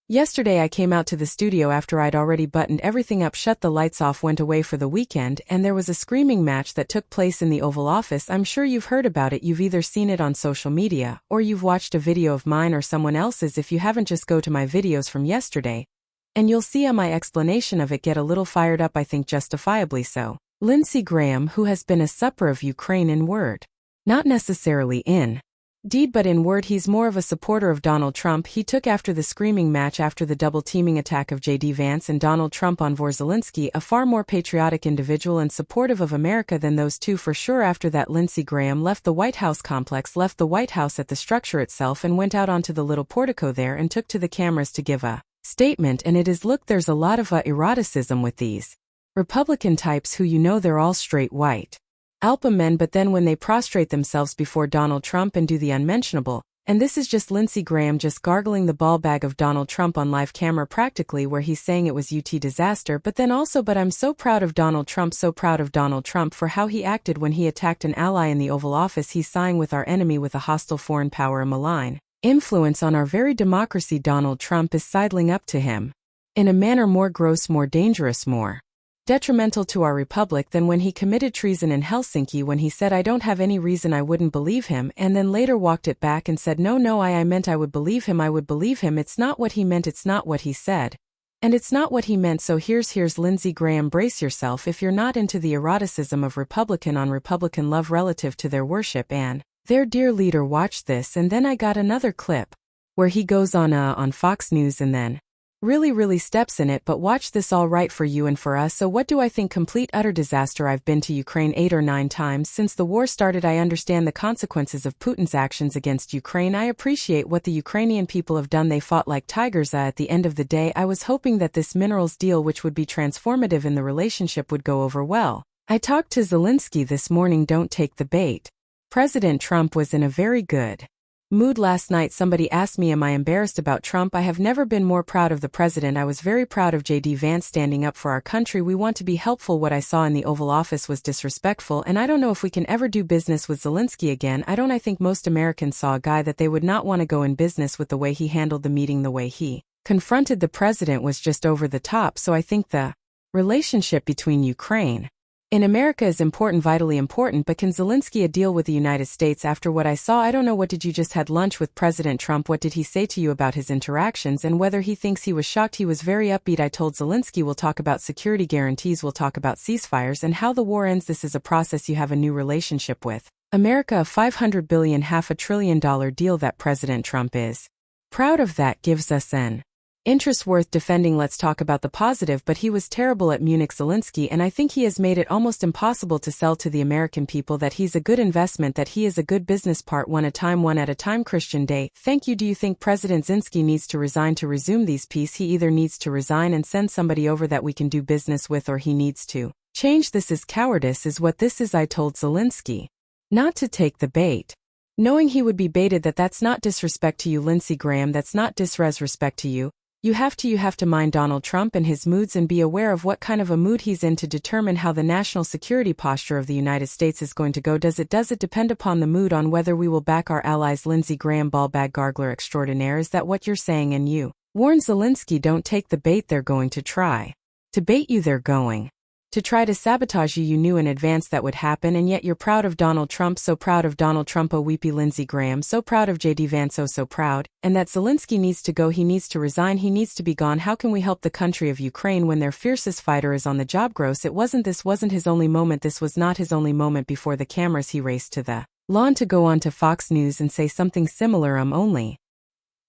Yesterday I came out to the studio after I'd already buttoned everything up, shut the lights off, went away for the weekend, and there was a screaming match that took place in the Oval Office. I'm sure you've heard about it. You've either seen it on social media, or you've watched a video of mine or someone else's. If you haven't, just go to my videos from yesterday, and you'll see my explanation of it get a little fired up, I think justifiably so. Lindsey Graham, who has been a supporter of Ukraine in word, not necessarily in deed but in word, he's more of a supporter of Donald Trump. He took after the screaming match after the double-teaming attack of J.D. Vance and Donald Trump on Zelensky, a far more patriotic individual and supportive of America than those two for sure. After that, Lindsey Graham left the White House complex, left the White House at the structure itself, and went out onto the little portico there and took to the cameras to give a statement. And it is, look, there's a lot of eroticism with these Republican types who, they're all straight white alpha men, but then when they prostrate themselves before Donald Trump and do the unmentionable, and this is just Lindsey Graham just gargling the ball bag of Donald Trump on live camera practically, where he's saying it was UT disaster, but then also, but I'm so proud of Donald Trump, so proud of Donald Trump for how he acted when he attacked an ally in the Oval Office. He's siding with our enemy, with a hostile foreign power, a malign influence on our very democracy. Donald Trump is sidling up to him in a manner more gross, more dangerous, more detrimental to our republic than when he committed treason in Helsinki, when he said, I don't have any reason I wouldn't believe him, and then later walked it back and said, no, I meant I would believe him, I would believe him. It's not what he meant, it's not what he said, and it's not what he meant. So here's Lindsey Graham, brace yourself if you're not into the eroticism of Republican on Republican love relative to their worship and their dear leader. Watch this. And then I got another clip where he goes on Fox News and then really steps in it. But watch this. All right, for you and for us. So what do I think? Complete utter disaster. I've been to Ukraine 8 or 9 times since the war started. I understand the consequences of Putin's actions against Ukraine. I appreciate what the Ukrainian people have done. They fought like tigers. At the end of the day, I was hoping that this minerals deal, which would be transformative in the relationship, would go over well. I talked to Zelensky this morning. Don't take the bait. President Trump was in a very good mood last night. Somebody asked me, am I embarrassed about Trump? I have never been more proud of the president. I was very proud of J.D. Vance standing up for our country. We want to be helpful. What I saw in the Oval Office was disrespectful, and I don't know if we can ever do business with Zelensky again. I think most Americans saw a guy that they would not want to go in business with. The way he handled the meeting, the way he confronted the president was just over the top. So I think the relationship between Ukraine in America is important, vitally important, but can Zelensky deal with the United States after what I saw? I don't know. What did you just had lunch with President Trump? What did he say to you about his interactions and whether he thinks he was shocked? He was very upbeat. I told Zelensky we'll talk about security guarantees, we'll talk about ceasefires and how the war ends. This is a process. You have a new relationship with America, a $500 billion, $500 billion deal that President Trump is proud of. That gives us an interest worth defending. Let's talk about the positive. But he was terrible at Munich, Zelensky, and I think he has made it almost impossible to sell to the American people that he's a good investment, that he is a good business. Part one at a time. Christian Day, thank you. Do you think President Zelensky needs to resign to resume these peace? He either needs to resign and send somebody over that we can do business with, or he needs to change. This is cowardice, is what this is. I told Zelensky not to take the bait, knowing he would be baited. That's not disrespect to you, Lindsey Graham. That's not disrespect to you. You have to mind Donald Trump and his moods and be aware of what kind of a mood he's in to determine how the national security posture of the United States is going to go. Does it depend upon the mood, on whether we will back our allies? Lindsey Graham, ballbag gargler extraordinaire. Is that what you're saying? And you warn Zelensky, don't take the bait. They're going to try to bait you. They're going to try to sabotage you. You knew in advance that would happen, and yet you're proud of Donald Trump. So proud of Donald Trump. Oh, weepy Lindsey Graham. So proud of J.D. Vance. Oh, so proud. And that Zelensky needs to go. He needs to resign. He needs to be gone. How can we help the country of Ukraine when their fiercest fighter is on the job? Gross. This wasn't his only moment. This was not his only moment before the cameras. He raced to the lawn to go on to Fox News and say something similar. Only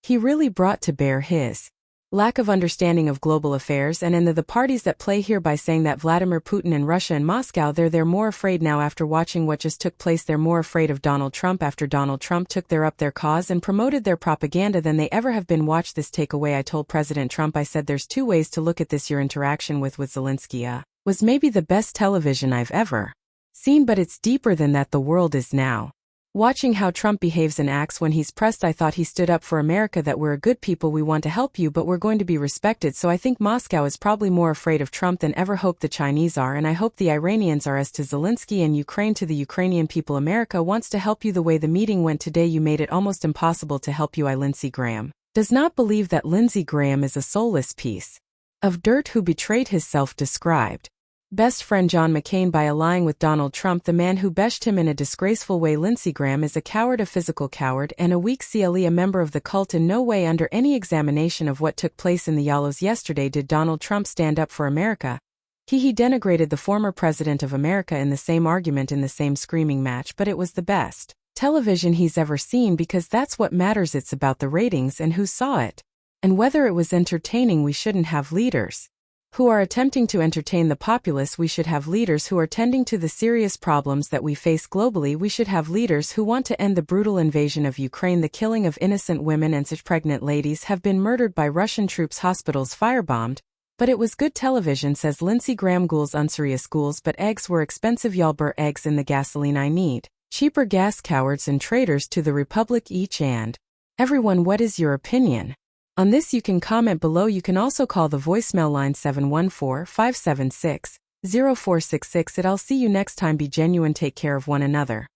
he really brought to bear his lack of understanding of global affairs and in the parties that play here by saying that Vladimir Putin and Russia and Moscow, they're more afraid now after watching what just took place. They're more afraid of Donald Trump after Donald Trump took their cause and promoted their propaganda than they ever have been. Watch this takeaway. I told President Trump, I said there's 2 ways to look at this. Your interaction with Zelensky was maybe the best television I've ever seen, but it's deeper than that. The world is now watching how Trump behaves and acts when he's pressed. I thought he stood up for America, that we're a good people, we want to help you, but we're going to be respected. So I think Moscow is probably more afraid of Trump than ever. Hope the Chinese are, and I hope the Iranians are. As to Zelensky and Ukraine, to the Ukrainian people, America wants to help you. The way the meeting went today, you made it almost impossible to help you. I, Lindsey Graham, Does not believe that Lindsey Graham is a soulless piece of dirt who betrayed his self-described best friend John McCain by allying with Donald Trump, the man who beshed him in a disgraceful way. Lindsey Graham is a coward, a physical coward, and a weak CLE, a member of the cult. In no way under any examination of what took place in the Yallows yesterday did Donald Trump stand up for America. He denigrated the former president of America in the same argument, in the same screaming match, but it was the best television he's ever seen, because that's what matters. It's about the ratings and who saw it. And whether it was entertaining. We shouldn't have leaders who are attempting to entertain the populace. We should have leaders who are tending to the serious problems that we face globally. We should have leaders who want to end the brutal invasion of Ukraine. The killing of innocent women and such pregnant ladies have been murdered by Russian troops, hospitals firebombed. But it was good television, says Lindsey Graham. Ghouls unserious schools, but eggs were expensive. Y'all burn eggs in the gasoline. I need cheaper gas. Cowards and traitors to the republic each and everyone. What is your opinion on this? You can comment below. You can also call the voicemail line 714-576-0466. I'll see you next time. Be genuine. Take care of one another.